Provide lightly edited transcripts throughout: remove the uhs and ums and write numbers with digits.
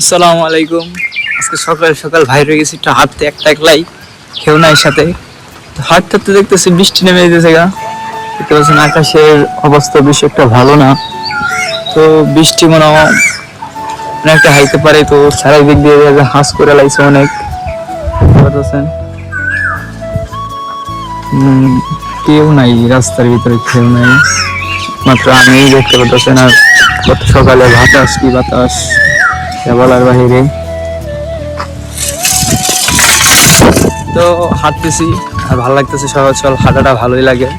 আসসালামু আলাইকুম। আজকে সকাল সকাল বাইরে গেছি একটু হাঁটতে, একটা একলাই কেউ নাই সাথে। তো হাঁটতে হাঁটতে দেখতেছি বৃষ্টি নেমে যেতেছে গা। দেখতে পাচ্ছেন আকাশের অবস্থা বেশি একটা ভালো না। তো বৃষ্টি মনে হয় অনেকটা হাইতে পারে। তো চারিদিক দিয়ে হাঁস করে লাইছে অনেক, দেখতে পাচ্ছেন। কেউ নাই রাস্তার ভিতরে, কেউ নাই, মাত্র আমি দেখতে পাচ্ছেন। আর গত সকালে বাতাস কি বাতাস, বলার বাহিরে। তো হাঁটতেছি আর ভালো লাগতেছে, সকাল সকাল হাঁটাটা ভালোই লাগে।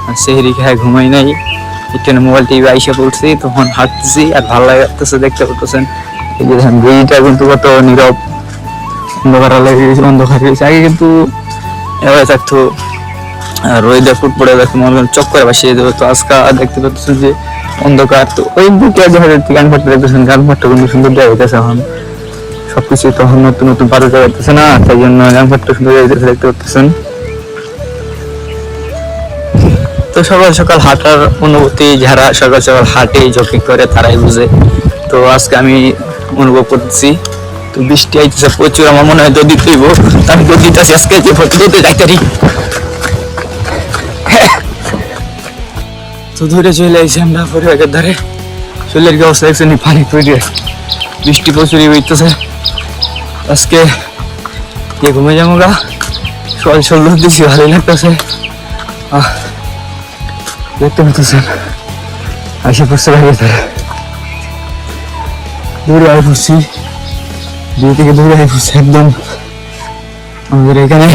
আর সেহরি খায় ঘুমাই নাই, একটু মোবাইল টিভি আইসা পড়ছি, তখন হাঁটতেছি আর ভালো লাগতেছে। দেখতে পাচ্ছেন এই যে ব্রিজটা কিন্তু কত নীরব, অন্ধকার লেগেছে, অন্ধকার হয়েছে। আগে কিন্তু এভাবে থাকতো, রোদে ফুট পড়ে দেখতো মনে করেন চক্করে বাসিয়ে দেবো। তো আজকে দেখতে পাচ্ছেন যে অন্ধকার। তো ওই দিকে গানপাটটা দেখতেছেন, গানপাটটা কিন্তু সুন্দর দেওয়া হইতেছে এখন। সবকিছু তখন নতুন নতুন পারো যাইতেছে না, তাই জন্য গানপাটটা সুন্দর যাইতেছে, দেখতে পাচ্ছেন। তো সকাল সকাল হাঁটার অনুভূতি যারা সকাল সকাল হাঁটে জগিং করে তারাই বুঝে। তো আজকে আমি অনুভব করতেছি। তো বৃষ্টি আইতেছে প্রচুর, আমার মনে হয় যদি তুইব আমি তো দিতেছি আজকে যে ফটো যাইতারি। তো ধরে চলে আসছি আমরা পরিবারের ধারে। চুলের কি অবস্থা দেখছেন, পানি পড়ে, বৃষ্টি প্রচুরই হইতেছে। আজকে যে ঘুমে যাবো গা, সকাল সকাল দিচ্ছি, ভালোই লাগতেছে। দেখতে পাচ্ছেন আসে পড়ছে বাইরে ধারে, দূরে আয় পড়ছি, দুই থেকে দূরে আয় পড়ছে একদম আমাদের এখানে।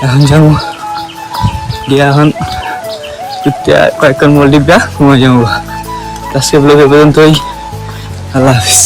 এখন যাবো গিয়ে এখন কয়েকক্ষণ মোল ডিপটা ঘুমে যাবো। আজকে ব্লগে পর্যন্তই, আল্লাহ হাফিজ।